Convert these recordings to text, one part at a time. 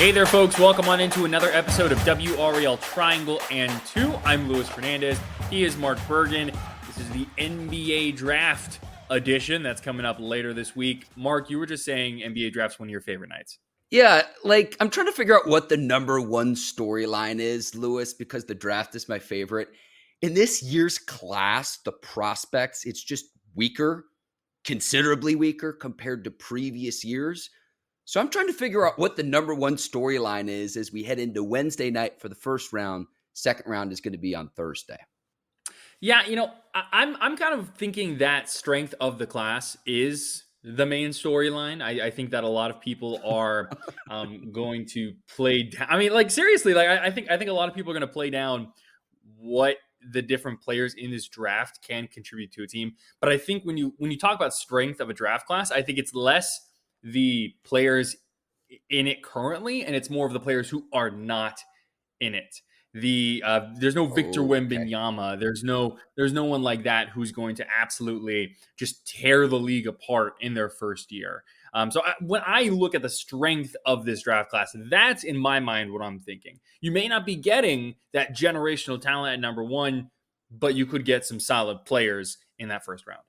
Hey there, folks. Welcome on into another episode of WRAL Triangle and 2. I'm Luis Fernandez. He is Mark Bergen. This is the NBA Draft edition that's coming up later this week. Mark, you were just saying NBA Draft's one of your favorite nights. Yeah, I'm trying to figure out what the number one storyline is, Luis, because the draft is my favorite. In this year's class, the prospects, it's just weaker, considerably weaker compared to previous years. So I'm trying to figure out what the number one storyline is as we head into Wednesday night for the first round. Second round is going to be on Thursday. Yeah, I'm kind of thinking that strength of the class is the main storyline. I think that a lot of people are going to play down. I mean, seriously, I think a lot of people are going to play down what the different players in this draft can contribute to a team. But I think when you talk about strength of a draft class, I think it's less the players in it currently, and it's more of the players who are not in it. There's no Victor Wembanyama. There's no one like that who's going to absolutely just tear the league apart in their first year. When I look at the strength of this draft class, that's in my mind what I'm thinking. You may not be getting that generational talent at number one, but you could get some solid players in that first round.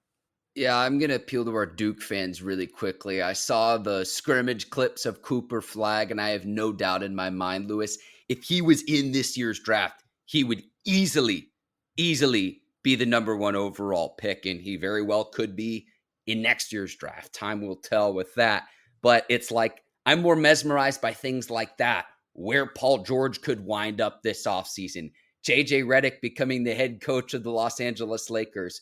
Yeah, I'm going to appeal to our Duke fans really quickly. I saw the scrimmage clips of Cooper Flagg, and I have no doubt in my mind, Luis, if he was in this year's draft, he would easily be the number one overall pick, and he very well could be in next year's draft. Time will tell with that. But it's like I'm more mesmerized by things like that, where Paul George could wind up this offseason, JJ Redick becoming the head coach of the Los Angeles Lakers,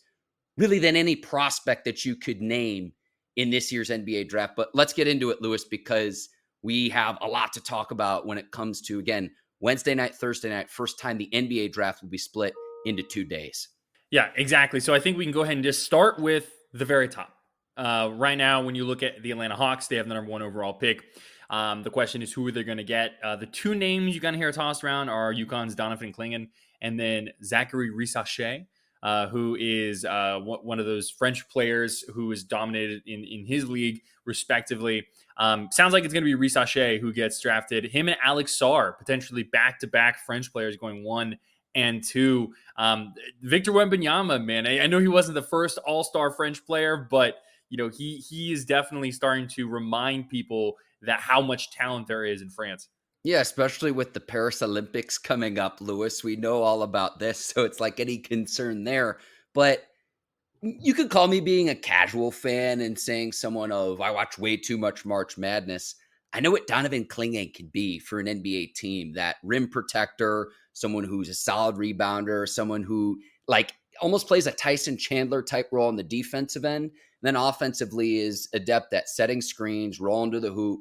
really than any prospect that you could name in this year's NBA draft. But let's get into it, Luis, because we have a lot to talk about when it comes to, again, Wednesday night, Thursday night, first time the NBA draft will be split into 2 days. Yeah, exactly. So I think we can go ahead and just start with the very top. Right now, when you look at the Atlanta Hawks, they have the number one overall pick. The question is, who are they going to get? The two names you're going to hear tossed around are UConn's Donovan Clingan and then Zaccharie Risacher, who is one of those French players who is dominated in his league, respectively. Sounds like it's going to be Risacher who gets drafted. Him and Alex Sarr, potentially back-to-back French players going 1 and 2. Victor Wembanyama, man, I know he wasn't the first all-star French player, but he is definitely starting to remind people that how much talent there is in France. Yeah, especially with the Paris Olympics coming up, Luis. We know all about this, so it's like any concern there. But you could call me being a casual fan and saying I watch way too much March Madness. I know what Donovan Clingan can be for an NBA team. That rim protector, someone who's a solid rebounder, someone who almost plays a Tyson Chandler type role on the defensive end. Then offensively is adept at setting screens, rolling to the hoop,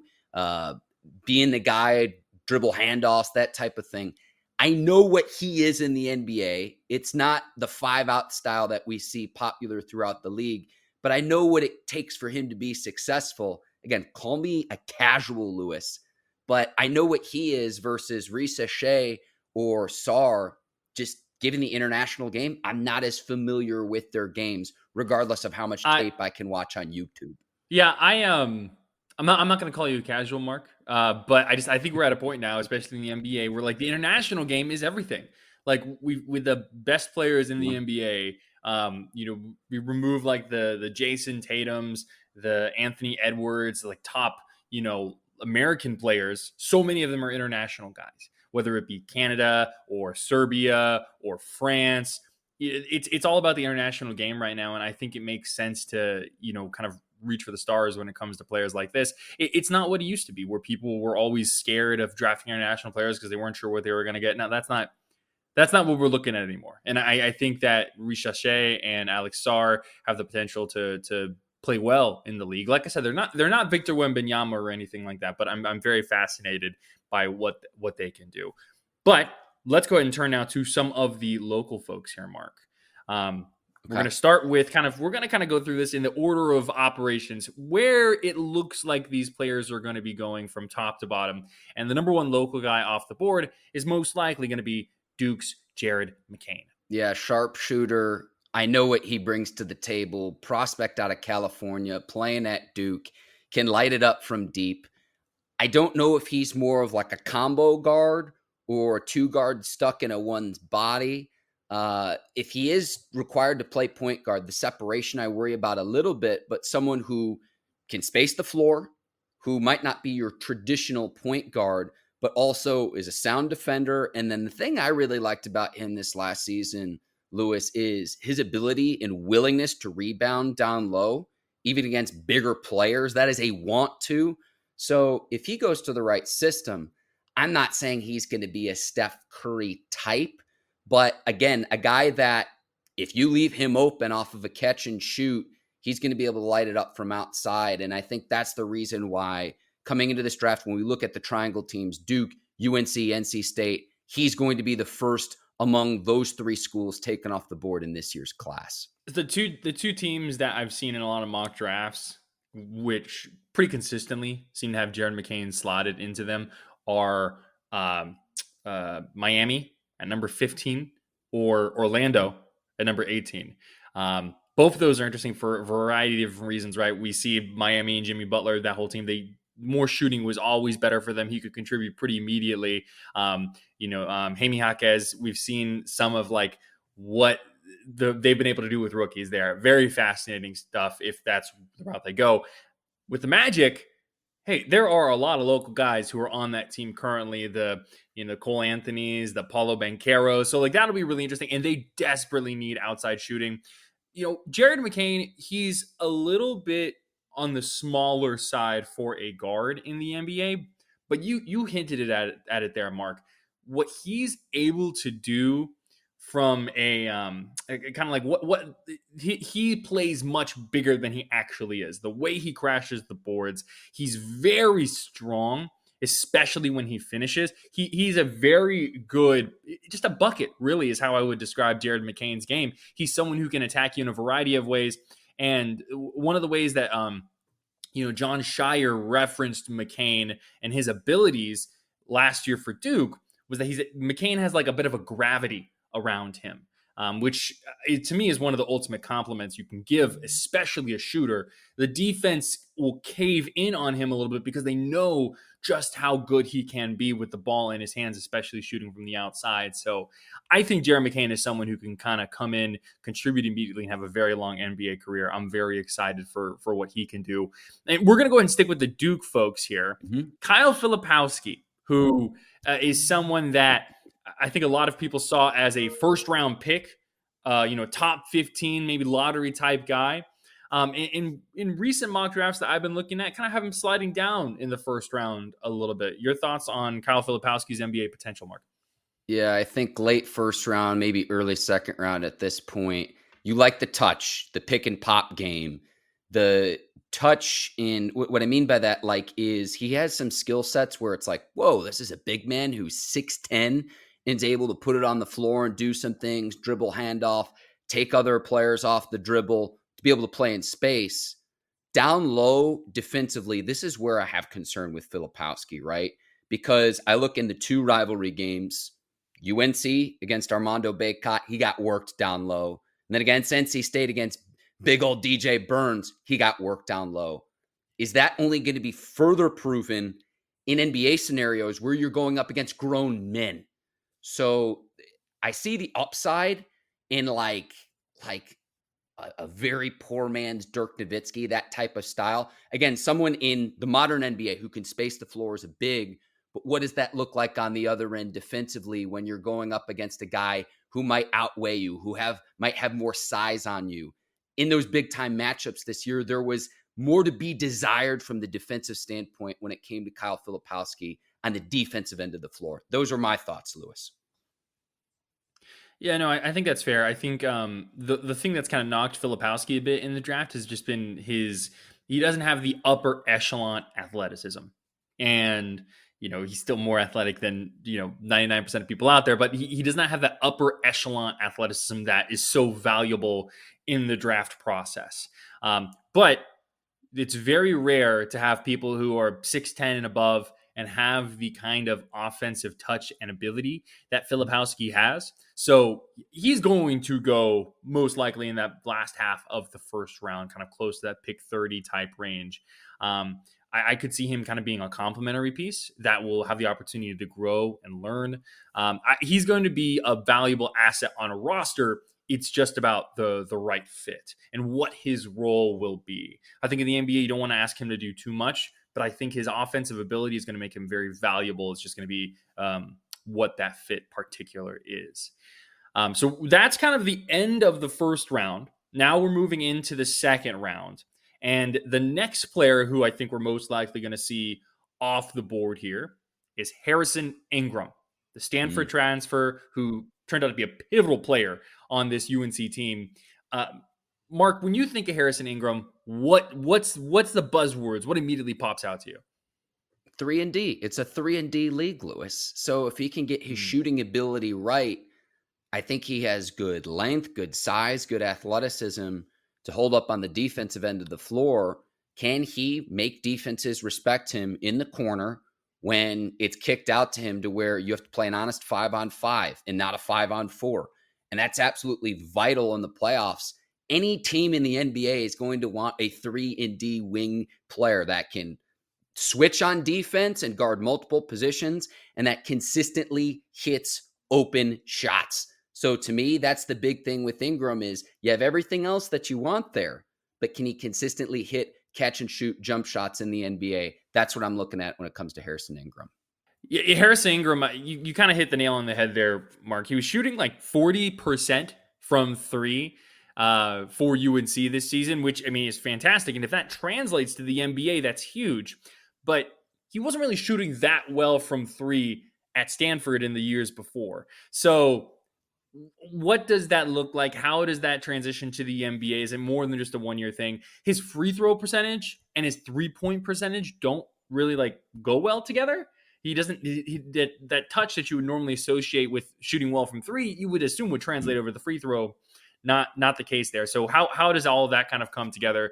being the guy, dribble handoffs, that type of thing. I know what he is in the NBA. It's not the 5-out style that we see popular throughout the league, but I know what it takes for him to be successful. Again, call me a casual, Luis, but I know what he is versus Risacher or Sarr. Just given the international game, I'm not as familiar with their games, regardless of how much tape I can watch on YouTube. Yeah, I'm not going to call you a casual, Mark, but I think we're at a point now, especially in the NBA, where the international game is everything. With the best players in the NBA, we remove the Jason Tatums, the Anthony Edwards, top American players. So many of them are international guys, whether it be Canada or Serbia or France. It's all about the international game right now, and I think it makes sense to kind of reach for the stars when it comes to players like this. It's not what it used to be, where people were always scared of drafting international players because they weren't sure what they were going to get. Now that's not what we're looking at anymore. And I think that Risacher and Alex Sarr have the potential to play well in the league. Like I said, they're not Victor Wembanyama or anything like that, but I'm very fascinated by what they can do. But let's go ahead and turn now to some of the local folks here, Mark. We're going to start with we're going to go through this in the order of operations, where it looks like these players are going to be going from top to bottom. And the number one local guy off the board is most likely going to be Duke's Jared McCain. Yeah, sharpshooter. I know what he brings to the table. Prospect out of California, playing at Duke, can light it up from deep. I don't know if he's more of like a combo guard or a two guard stuck in a one's body. If he is required to play point guard, the separation I worry about a little bit, but someone who can space the floor, who might not be your traditional point guard, but also is a sound defender. And then the thing I really liked about him this last season, Lewis, is his ability and willingness to rebound down low, even against bigger players. That is a want to. So if he goes to the right system, I'm not saying he's going to be a Steph Curry type, but again, a guy that if you leave him open off of a catch and shoot, he's going to be able to light it up from outside. And I think that's the reason why coming into this draft, when we look at the triangle teams, Duke, UNC, NC State, he's going to be the first among those three schools taken off the board in this year's class. The two teams that I've seen in a lot of mock drafts, which pretty consistently seem to have Jared McCain slotted into them, are Miami at number 15 or Orlando at number 18. Both of those are interesting for a variety of different reasons, right? We see Miami and Jimmy Butler, that whole team, more shooting was always better for them. He could contribute pretty immediately. Jaime Jaquez, we've seen some of like what they've been able to do with rookies there. Very fascinating stuff if that's the route they go. With the Magic, hey, there are a lot of local guys who are on that team currently. The Cole Anthonys, the Paulo Bancheros. So like that'll be really interesting. And they desperately need outside shooting. Jared McCain, he's a little bit on the smaller side for a guard in the NBA, but you hinted at it there, Mark. What he's able to do from a kind of like what he plays much bigger than he actually is. The way he crashes the boards, he's very strong, especially when he finishes. He's a very good, just a bucket, really, is how I would describe Jared McCain's game. He's someone who can attack you in a variety of ways. And one of the ways that John Shire referenced McCain and his abilities last year for Duke was that McCain has like a bit of a gravity around him, which to me is one of the ultimate compliments you can give, especially a shooter. The defense will cave in on him a little bit because they know just how good he can be with the ball in his hands, especially shooting from the outside. So I think Jared McCain is someone who can kind of come in, contribute immediately, and have a very long NBA career. I'm very excited for what he can do. And we're going to go ahead and stick with the Duke folks here. Mm-hmm. Kyle Filipowski, who is someone that I think a lot of people saw as a first-round pick, top 15, maybe lottery type guy. In recent mock drafts that I've been looking at, kind of have him sliding down in the first round a little bit. Your thoughts on Kyle Filipowski's NBA potential, Mark? Yeah, I think late first round, maybe early second round at this point. You like the touch, the pick and pop game. The touch in what I mean by that, like, is he has some skill sets where it's like, whoa, this is a big man who's 6'10" and is able to put it on the floor and do some things, dribble handoff, take other players off the dribble, to be able to play in space. Down low defensively, this is where I have concern with Filipowski, right? Because I look in the two rivalry games, UNC against Armando Bacot, he got worked down low. And then against NC State against big old DJ Burns, he got worked down low. Is that only going to be further proven in NBA scenarios where you're going up against grown men? So I see the upside in like a very poor man's Dirk Nowitzki, that type of style. Again, someone in the modern NBA who can space the floor as a big, but what does that look like on the other end defensively when you're going up against a guy who might outweigh you, who might have more size on you? In those big time matchups this year, there was more to be desired from the defensive standpoint when it came to Kyle Filipowski on the defensive end of the floor. Those are my thoughts, Lewis. Yeah, no, I think that's fair. I think the thing that's kind of knocked Filipowski a bit in the draft has just been he doesn't have the upper echelon athleticism. And, he's still more athletic than, 99% of people out there, but he does not have that upper echelon athleticism that is so valuable in the draft process. But it's very rare to have people who are 6'10" and above and have the kind of offensive touch and ability that Filipowski has. So he's going to go most likely in that last half of the first round, kind of close to that pick 30 type range. I could see him kind of being a complementary piece that will have the opportunity to grow and learn. He's going to be a valuable asset on a roster. It's just about the right fit and what his role will be. I think in the NBA, you don't want to ask him to do too much, but I think his offensive ability is going to make him very valuable. It's just going to be what that fit particular is. So that's kind of the end of the first round. Now we're moving into the second round. And the next player who I think we're most likely going to see off the board here is Harrison Ingram, the Stanford transfer who turned out to be a pivotal player on this UNC team. Mark, when you think of Harrison Ingram, what's the buzzwords? What immediately pops out to you? 3-and-D. It's a 3-and-D league, Lewis. So if he can get his shooting ability right, I think he has good length, good size, good athleticism to hold up on the defensive end of the floor. Can he make defenses respect him in the corner when it's kicked out to him to where you have to play an honest 5-on-5 and not a 5-on-4? And that's absolutely vital in the playoffs. Any team in the NBA is going to want a 3-and-D wing player that can switch on defense and guard multiple positions and that consistently hits open shots. So to me, that's the big thing with Ingram is you have everything else that you want there, but can he consistently hit, catch and shoot jump shots in the NBA? That's what I'm looking at when it comes to Harrison Ingram. Yeah, Harrison Ingram, you kind of hit the nail on the head there, Mark. He was shooting like 40% from three for UNC this season, which, I mean, is fantastic. And if that translates to the NBA, that's huge. But he wasn't really shooting that well from three at Stanford in the years before. So what does that look like? How does that transition to the NBA? Is it more than just a one-year thing? His free throw percentage and his three-point percentage don't really like go well together. He doesn't, that touch that you would normally associate with shooting well from three, you would assume would translate over the free throw. Not the case there. So how does all of that kind of come together?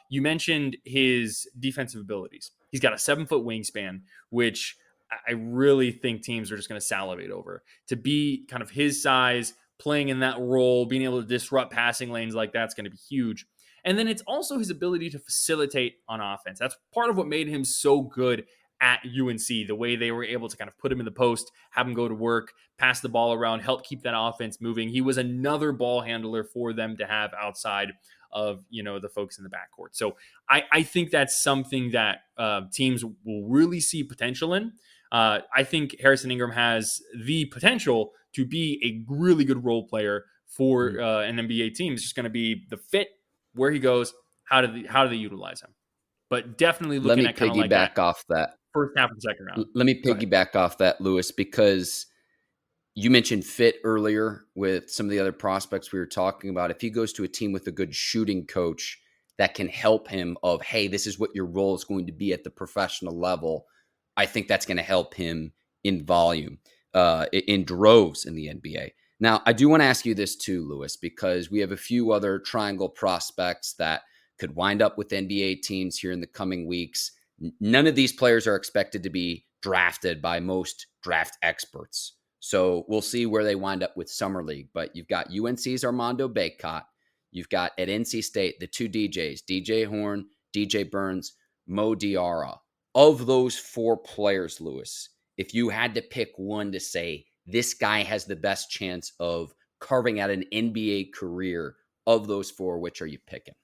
You mentioned his defensive abilities. He's got a 7-foot wingspan, which I really think teams are just going to salivate over. To be kind of his size, playing in that role, being able to disrupt passing lanes like that's going to be huge. And then it's also his ability to facilitate on offense. That's part of what made him so good at UNC, the way they were able to kind of put him in the post, have him go to work, pass the ball around, help keep that offense moving. He was another ball handler for them to have outside of, the folks in the backcourt. So I think that's something that teams will really see potential in. I think Harrison Ingram has the potential to be a really good role player for an NBA team. It's just going to be the fit, where he goes, how do they utilize him. But definitely looking at kind of like that off that first half of the second round. Let me piggyback off that, Lewis, because you mentioned fit earlier with some of the other prospects we were talking about. If he goes to a team with a good shooting coach that can help him of, hey, this is what your role is going to be at the professional level, I think that's going to help him in volume, in droves in the NBA. Now, I do want to ask you this too, Lewis, because we have a few other triangle prospects that could wind up with NBA teams here in the coming weeks. None of these players are expected to be drafted by most draft experts. So we'll see where they wind up with Summer League. But you've got UNC's Armando Bacot. You've got at NC State, the two DJs, DJ Horne, DJ Burns, Mo Diarra. Of those four players, Lewis, if you had to pick one to say, this guy has the best chance of carving out an NBA career, of those four, which are you picking?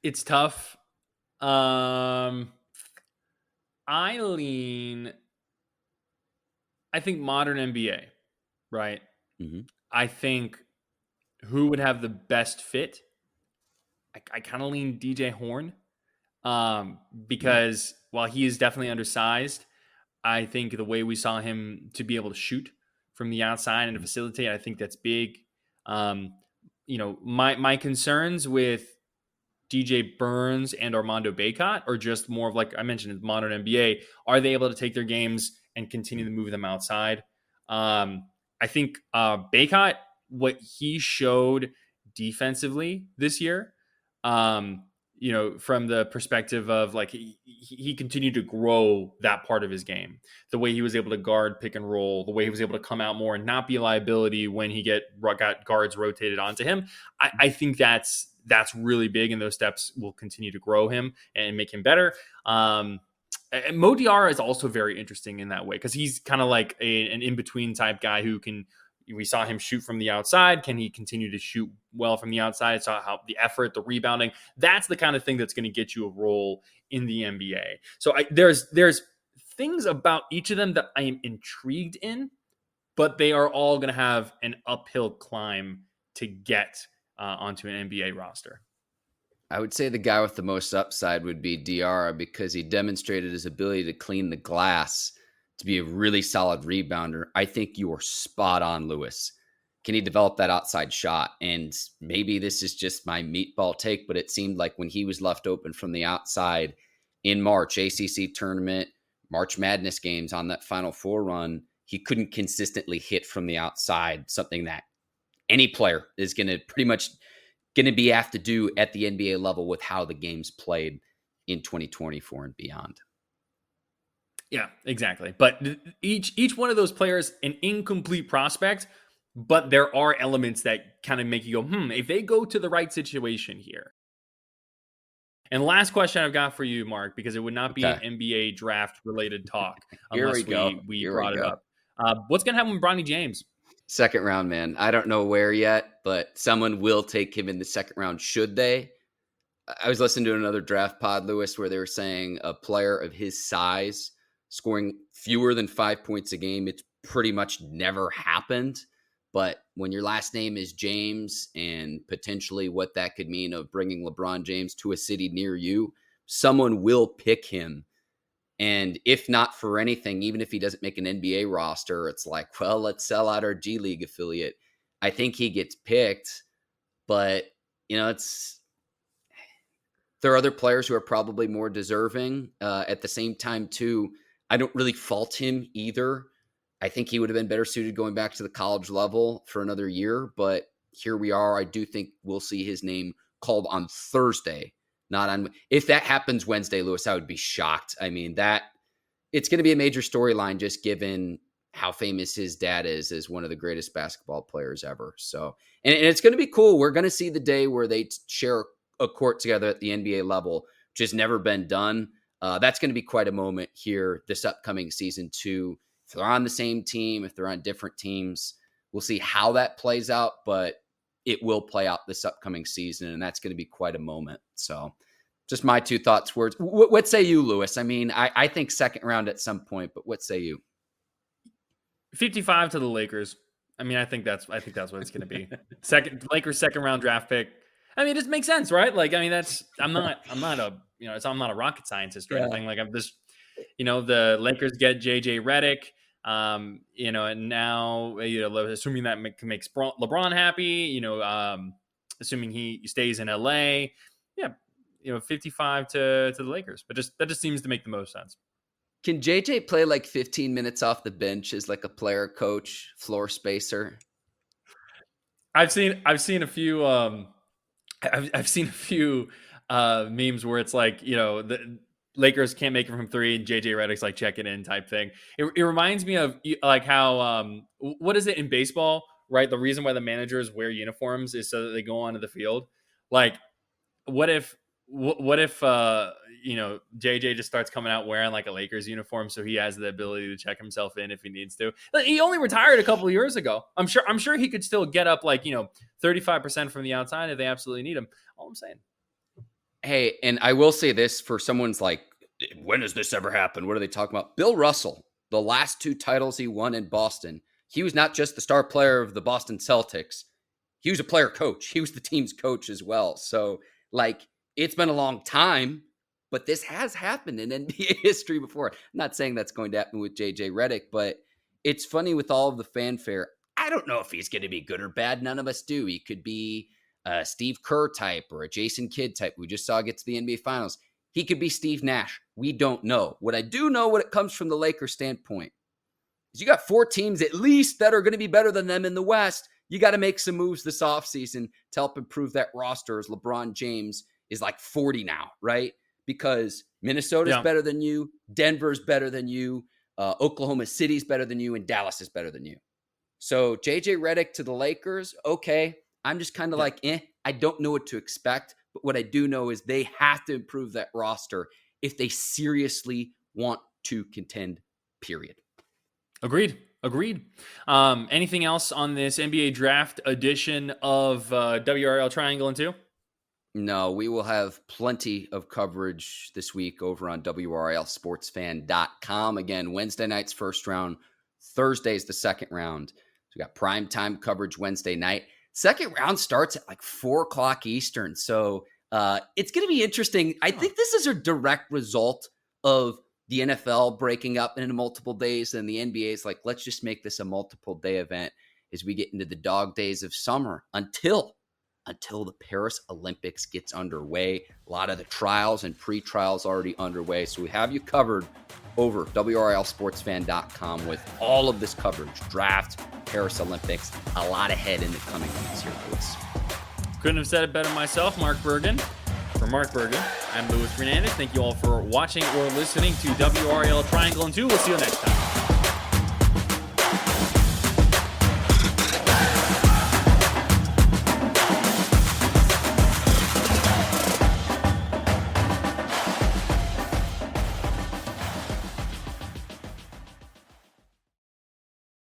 It's tough. I think modern NBA, right? Mm-hmm. I think who would have the best fit? I kind of lean DJ Horne because while he is definitely undersized, I think the way we saw him to be able to shoot from the outside and to facilitate, I think that's big. My concerns with DJ Burns and Armando Bacot are just more of, like I mentioned, modern NBA. Are they able to take their games and continue to move them outside? I think Bacot, what he showed defensively this year, from the perspective of like he continued to grow that part of his game, the way he was able to guard pick and roll, the way he was able to come out more and not be a liability when he got guards rotated onto him. I think that's that's really big, and those steps will continue to grow him and make him better. And Mo Diarra is also very interesting in that way because he's kind of like an in-between type guy who can. We saw him shoot from the outside. Can he continue to shoot well from the outside? Saw how the effort, the rebounding. That's the kind of thing that's going to get you a role in the NBA. So there's things about each of them that I am intrigued in, but they are all going to have an uphill climb to get onto an NBA roster. I would say the guy with the most upside would be Diarra because he demonstrated his ability to clean the glass, to be a really solid rebounder. I think you are spot on, Lewis. Can he develop that outside shot? And maybe this is just my meatball take, but it seemed like when he was left open from the outside in March, ACC tournament, March Madness games on that Final Four run, he couldn't consistently hit from the outside, something that any player is going to pretty much going to be have to do at the NBA level with how the game's played in 2024 and beyond. Yeah, exactly. But each one of those players, an incomplete prospect, but there are elements that kind of make you go, if they go to the right situation here. And last question I've got for you, Mark, because it would not be an NBA draft related talk unless we brought it up. What's going to happen with Bronny James? Second round, man. I don't know where yet, but someone will take him in the second round, should they? I was listening to another draft pod, Lewis, where they were saying a player of his size scoring fewer than 5 points a game, it's pretty much never happened. But when your last name is James and potentially what that could mean of bringing LeBron James to a city near you, someone will pick him. And if not for anything, even if he doesn't make an NBA roster, it's like, well, let's sell out our G League affiliate. I think he gets picked, but there are other players who are probably more deserving. At the same time, too, I don't really fault him either. I think he would have been better suited going back to the college level for another year, but here we are. I do think we'll see his name called on Thursday. Not on. If that happens Wednesday, Lewis, I would be shocked. I mean, it's going to be a major storyline just given how famous his dad is as one of the greatest basketball players ever. So, and it's going to be cool. We're going to see the day where they share a court together at the NBA level, which has never been done. That's going to be quite a moment here this upcoming season too. If they're on the same team, if they're on different teams, we'll see how that plays out, but it will play out this upcoming season, and that's going to be quite a moment. So just my two thoughts, words. What say you, Lewis? I mean, I think second round at some point, but what say you? 55 to the Lakers. I mean, I think that's what it's going to be. Lakers second round draft pick. I mean, it just makes sense, right? Like, I mean, I'm not a rocket scientist or anything. Like, I'm just, the Lakers get JJ Redick. And now, assuming that makes LeBron happy, assuming he stays in LA, 55 to the Lakers, but that just seems to make the most sense. Can JJ play like 15 minutes off the bench as like a player coach, floor spacer? I've seen a few, I've seen a few memes where it's like, the Lakers can't make it from three and JJ Redick's like checking in type thing. It reminds me of like how, what is it in baseball, right? The reason why the managers wear uniforms is so that they go onto the field. Like, what if JJ just starts coming out wearing like a Lakers uniform so he has the ability to check himself in if he needs to. He only retired a couple of years ago. I'm sure he could still get up like 35% from the outside if they absolutely need him. All I'm saying. Hey, and I will say this for someone's like, when does this ever happen? What are they talking about? Bill Russell, the last two titles he won in Boston, he was not just the star player of the Boston Celtics. He was a player coach. He was the team's coach as well. So like, it's been a long time, but this has happened in NBA history before. I'm not saying that's going to happen with JJ Redick, but it's funny with all of the fanfare. I don't know if he's going to be good or bad. None of us do. He could be a Steve Kerr type or a Jason Kidd type. We just saw get to the NBA Finals. He could be Steve Nash. We don't know. What I do know when it comes from the Lakers standpoint is you got 4 teams at least that are going to be better than them in the West. You got to make some moves this offseason to help improve that roster as LeBron James is like 40 now, right? Because Minnesota's better than you, Denver's better than you, Oklahoma City's better than you, and Dallas is better than you. So JJ Redick to the Lakers, okay. I'm just kind of like, I don't know what to expect. But what I do know is they have to improve that roster if they seriously want to contend, period. Agreed. Anything else on this NBA draft edition of WRAL Triangle and 2? No, we will have plenty of coverage this week over on WRALSportsFan.com. Again, Wednesday night's first round, Thursday's the second round. So we got primetime coverage Wednesday night. Second round starts at like 4 o'clock Eastern. So it's going to be interesting. I think this is a direct result of the NFL breaking up into multiple days, and the NBA is like, let's just make this a multiple day event as we get into the dog days of summer until the Paris Olympics gets underway. A lot of the trials and pre-trials already underway. So we have you covered over WRALSportsFan.com with all of this coverage, draft, Paris Olympics, a lot ahead in the coming weeks here, Lewis. Couldn't have said it better myself, Mark Bergen. For Mark Bergen, I'm Luis Fernandez. Thank you all for watching or listening to WRAL Triangle and 2. We'll see you next time.